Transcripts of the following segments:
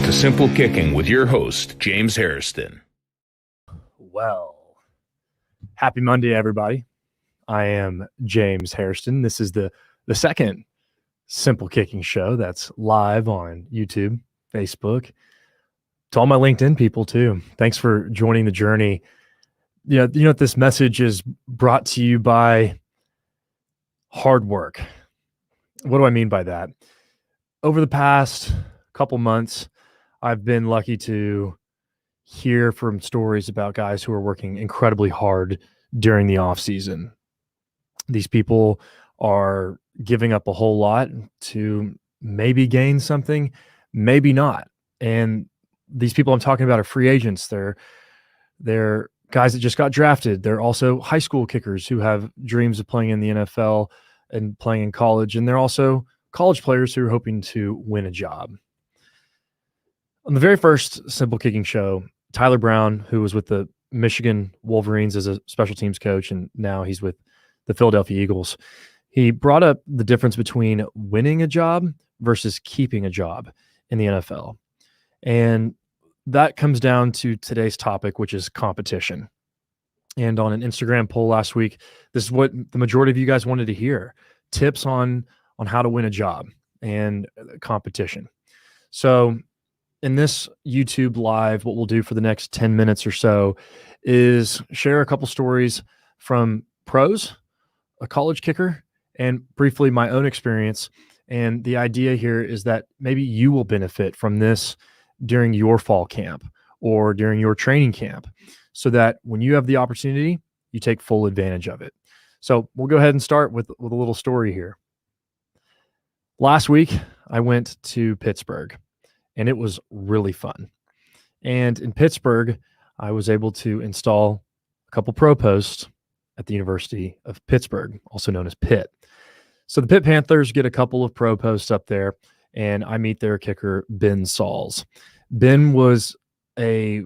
to Simple Kicking with your host, James Hairston. Well, happy Monday, everybody. I am James Hairston. This is the second Simple Kicking show that's live on YouTube, Facebook, to all my LinkedIn people too. Thanks for joining the journey. You know, this message is brought to you by hard work. What do I mean by that? Over the past couple months, I've been lucky to hear from stories about guys who are working incredibly hard during the off season. These people are giving up a whole lot to maybe gain something, maybe not. And these people I'm talking about are free agents. They're guys that just got drafted. They're also high school kickers who have dreams of playing in the NFL and playing in college. And they're also college players who are hoping to win a job. On the very first Simple Kicking show, Tyler Brown, who was with the Michigan Wolverines as a special teams coach, and now he's with the Philadelphia Eagles, he brought up the difference between winning a job versus keeping a job in the NFL. And that comes down to today's topic, which is competition. And on an Instagram poll last week, this is what the majority of you guys wanted to hear: tips on how to win a job and competition. So in this YouTube live, what we'll do for the next 10 minutes or so is share a couple stories from pros, a college kicker, and briefly my own experience. And the idea here is that maybe you will benefit from this during your fall camp or during your training camp, so that when you have the opportunity, you take full advantage of it. So we'll go ahead and start with a little story here. Last week, I went to Pittsburgh, and it was really fun. And in Pittsburgh, I was able to install a couple pro posts at the University of Pittsburgh, also known as Pitt. So the Pitt Panthers get a couple of pro posts up there, and I meet their kicker, Ben Sauls. Ben was a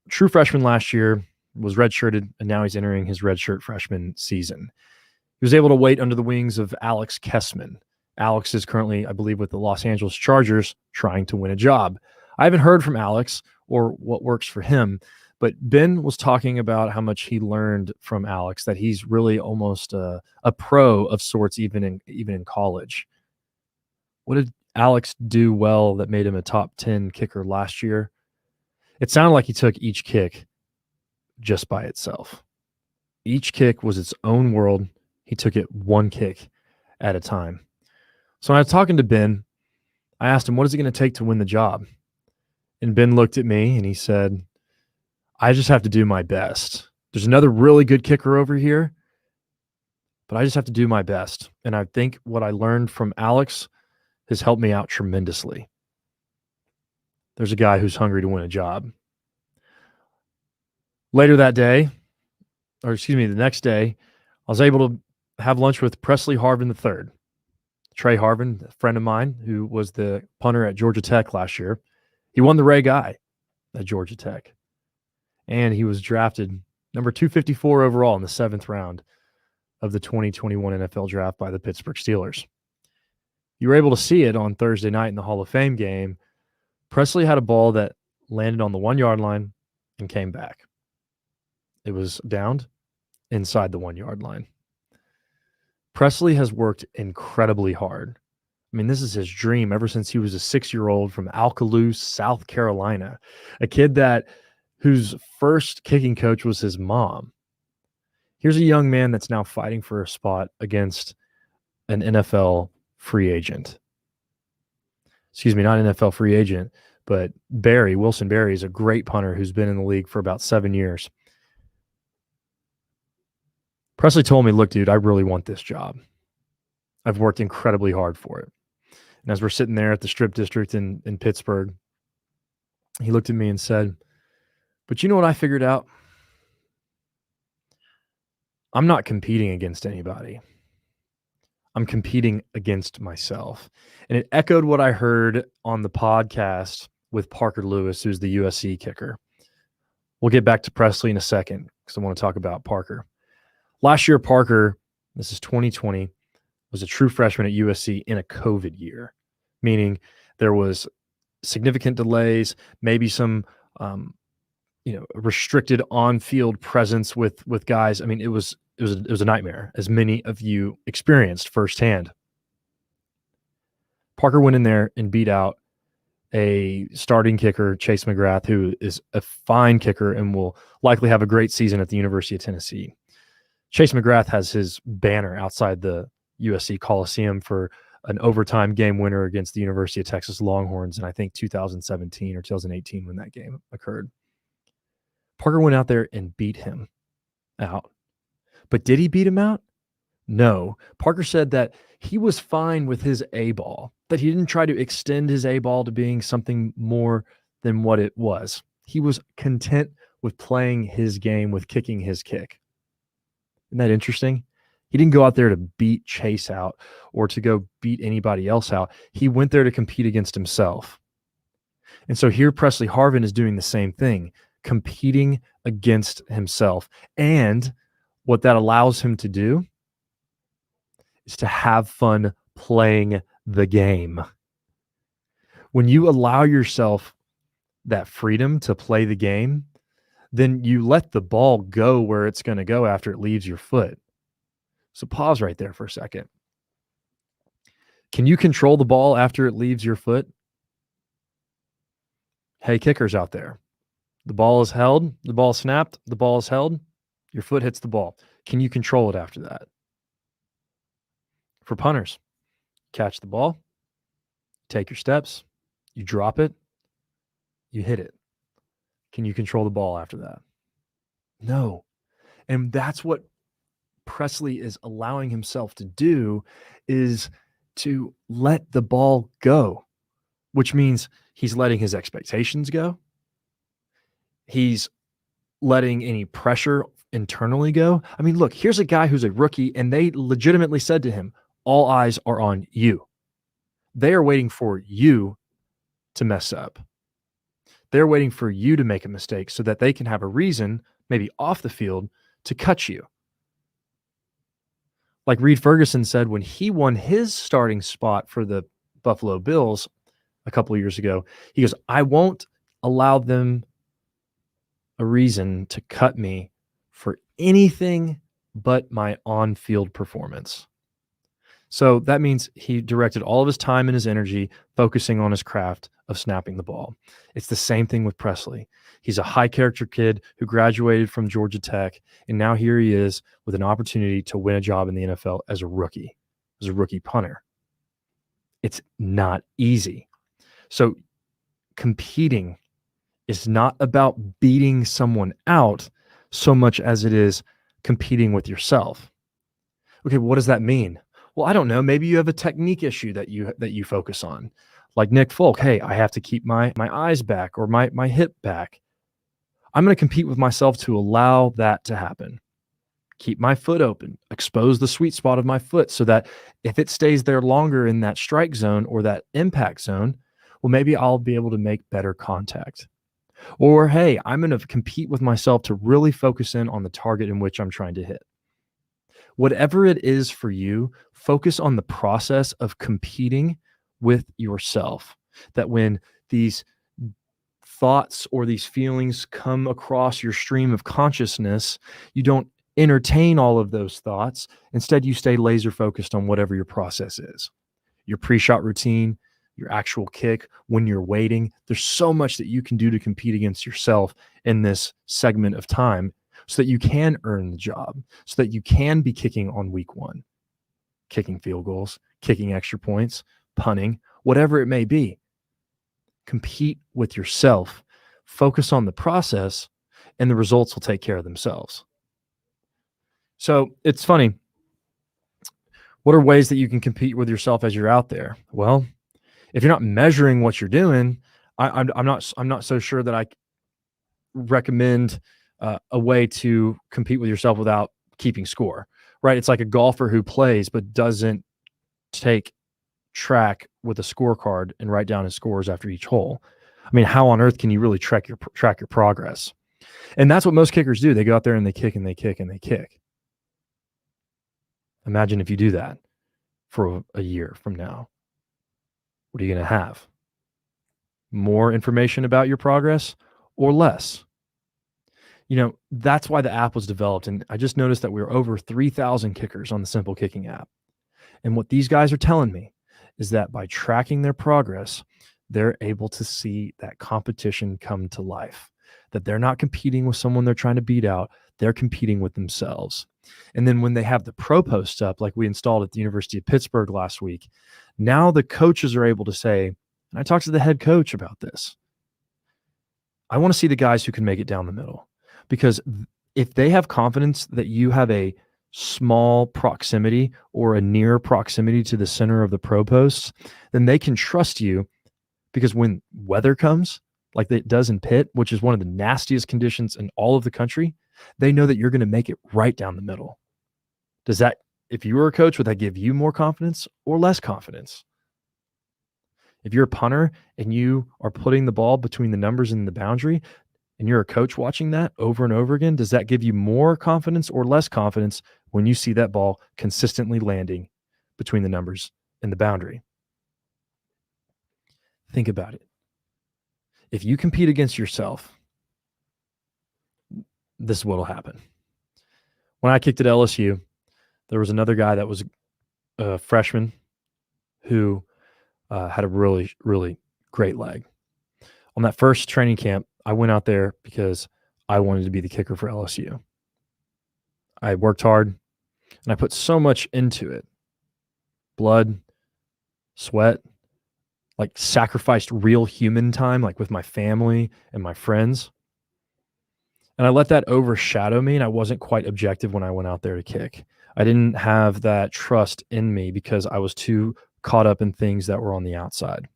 true freshman last year, was redshirted, and now he's entering his redshirt freshman season. He was able to wait under the wings of Alex Kessman. Alex is currently, I believe, with the Los Angeles Chargers trying to win a job. I haven't heard from Alex or what works for him, but Ben was talking about how much he learned from Alex, that he's really almost a pro of sorts, even in college. What did Alex do well that made him a top 10 kicker last year? It sounded like he took each kick just by itself. Each kick was its own world. He took it one kick at a time. So when I was talking to Ben, I asked him, what is it going to take to win the job? And Ben looked at me and he said, I just have to do my best. There's another really good kicker over here, but I just have to do my best. And I think what I learned from Alex has helped me out tremendously. There's a guy who's hungry to win a job. Later that day, the next day, I was able to have lunch with Pressley Harvin III. Trey Harvin, a friend of mine who was the punter at Georgia Tech last year. He won the Ray Guy at Georgia Tech. And he was drafted number 254 overall in the 7th round of the 2021 NFL draft by the Pittsburgh Steelers. You were able to see it on Thursday night in the Hall of Fame game. Pressley had a ball that landed on the 1-yard line and came back. It was downed inside the 1-yard line. Pressley has worked incredibly hard. I mean, this is his dream ever since he was a 6-year-old from Alcaloo, South Carolina, a kid whose first kicking coach was his mom. Here's a young man that's now fighting for a spot against an NFL free agent. Excuse me, not an NFL free agent, but Wilson Berry is a great punter who's been in the league for about 7 years. Pressley told me, look, dude, I really want this job. I've worked incredibly hard for it. And as we're sitting there at the Strip District in Pittsburgh, he looked at me and said, but you know what I figured out? I'm not competing against anybody. I'm competing against myself. And it echoed what I heard on the podcast with Parker Lewis, who's the USC kicker. We'll get back to Pressley in a second because I want to talk about Parker. Last year, Parker, this is 2020, was a true freshman at USC in a COVID year, meaning there was significant delays, maybe some restricted on-field presence with guys. I mean, it was a nightmare, as many of you experienced firsthand. Parker went in there and beat out a starting kicker, Chase McGrath, who is a fine kicker and will likely have a great season at the University of Tennessee. Chase McGrath has his banner outside the USC Coliseum for an overtime game winner against the University of Texas Longhorns in, I think, 2017 or 2018 when that game occurred. Parker went out there and beat him out. But did he beat him out? No. Parker said that he was fine with his A ball, that he didn't try to extend his A ball to being something more than what it was. He was content with playing his game, with kicking his kick. Isn't that interesting? He didn't go out there to beat Chase out or to go beat anybody else out. He went there to compete against himself. And so here Pressley Harvin is doing the same thing, competing against himself. And what that allows him to do is to have fun playing the game. When you allow yourself that freedom to play the game, then you let the ball go where it's going to go after it leaves your foot. So pause right there for a second. Can you control the ball after it leaves your foot? Hey, kickers out there. The ball is held, the ball snapped, the ball is held, your foot hits the ball. Can you control it after that? For punters, catch the ball, take your steps, you drop it, you hit it. Can you control the ball after that? No. And that's what Pressley is allowing himself to do, is to let the ball go, which means he's letting his expectations go. He's letting any pressure internally go. I mean, look, here's a guy who's a rookie, and they legitimately said to him, all eyes are on you. They are waiting for you to mess up. They're waiting for you to make a mistake so that they can have a reason, maybe off the field, to cut you. Like Reed Ferguson said when he won his starting spot for the Buffalo Bills a couple of years ago, he goes, I won't allow them a reason to cut me for anything but my on-field performance. So that means he directed all of his time and his energy focusing on his craft of snapping the ball. It's the same thing with Pressley. He's a high-character kid who graduated from Georgia Tech, and now here he is with an opportunity to win a job in the NFL as a rookie punter. It's not easy. So competing is not about beating someone out so much as it is competing with yourself. Okay, what does that mean? Well, I don't know. Maybe you have a technique issue that you focus on. Like Nick Folk, hey, I have to keep my eyes back or my hip back. I'm going to compete with myself to allow that to happen. Keep my foot open, expose the sweet spot of my foot so that if it stays there longer in that strike zone or that impact zone, well, maybe I'll be able to make better contact. Or, hey, I'm going to compete with myself to really focus in on the target in which I'm trying to hit. Whatever it is for you, focus on the process of competing with yourself. That when these thoughts or these feelings come across your stream of consciousness, you don't entertain all of those thoughts. Instead, you stay laser focused on whatever your process is. Your pre-shot routine, your actual kick, when you're waiting. There's so much that you can do to compete against yourself in this segment of time so that you can earn the job, so that you can be kicking on week one, kicking field goals, kicking extra points, punting, whatever it may be. Compete with yourself, focus on the process, and the results will take care of themselves. So it's funny. What are ways that you can compete with yourself as you're out there? Well, if you're not measuring what you're doing, I'm not so sure that I recommend a way to compete with yourself without keeping score, right? It's like a golfer who plays but doesn't take track with a scorecard and write down his scores after each hole. I mean, how on earth can you really track your progress? And that's what most kickers do. They go out there and they kick and they kick and they kick. Imagine if you do that for a year from now. What are you going to have? more information about your progress or less? That's why the app was developed. And I just noticed that we were over 3,000 kickers on the Simple Kicking app. And what these guys are telling me is that by tracking their progress, they're able to see that competition come to life, that they're not competing with someone they're trying to beat out. They're competing with themselves. And then when they have the pro post up, like we installed at the University of Pittsburgh last week, now the coaches are able to say, and I talked to the head coach about this, I want to see the guys who can make it down the middle. Because if they have confidence that you have a small proximity or a near proximity to the center of the pro posts, then they can trust you, because when weather comes, like it does in Pitt, which is one of the nastiest conditions in all of the country, they know that you're going to make it right down the middle. Does that, if you were a coach, would that give you more confidence or less confidence? If you're a punter and you are putting the ball between the numbers and the boundary, and you're a coach watching that over and over again, does that give you more confidence or less confidence when you see that ball consistently landing between the numbers and the boundary? Think about it. If you compete against yourself, this is what will happen. When I kicked at LSU, there was another guy that was a freshman who had a really, really great leg. On that first training camp, I went out there because I wanted to be the kicker for LSU. I worked hard and I put so much into it. Blood, sweat, like sacrificed real human time, like with my family and my friends. And I let that overshadow me, and I wasn't quite objective when I went out there to kick. I didn't have that trust in me because I was too caught up in things that were on the outside.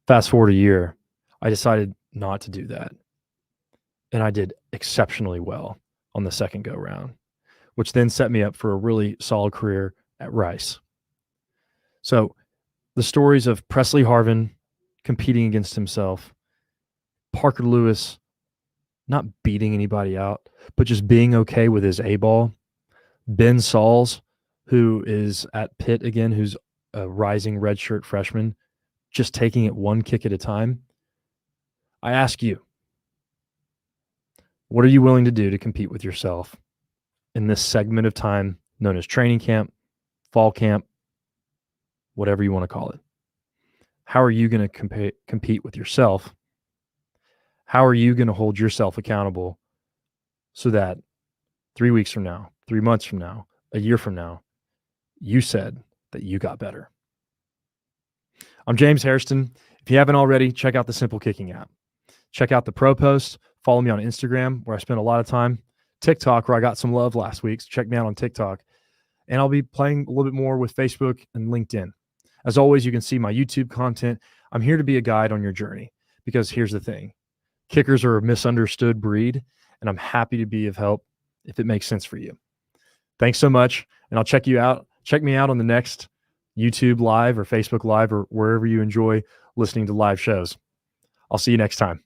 Fast forward a year, I decided not to do that. And I did exceptionally well on the second go round, which then set me up for a really solid career at Rice. So the stories of Pressley Harvin competing against himself, Parker Lewis not beating anybody out, but just being okay with his A-ball, Ben Sauls, who is at Pitt again, who's a rising redshirt freshman, just taking it one kick at a time. I ask you, what are you willing to do to compete with yourself in this segment of time known as training camp, fall camp, whatever you want to call it? How are you going to compete with yourself? How are you going to hold yourself accountable so that 3 weeks from now, 3 months from now, a year from now, you said that you got better? I'm James Hairston. If you haven't already, check out the Simple Kicking app. Check out the pro posts. Follow me on Instagram, where I spend a lot of time. TikTok, where I got some love last week. So check me out on TikTok. And I'll be playing a little bit more with Facebook and LinkedIn. As always, you can see my YouTube content. I'm here to be a guide on your journey, because here's the thing. Kickers are a misunderstood breed, and I'm happy to be of help if it makes sense for you. Thanks so much, and I'll check you out. Check me out on the next YouTube Live or Facebook Live or wherever you enjoy listening to live shows. I'll see you next time.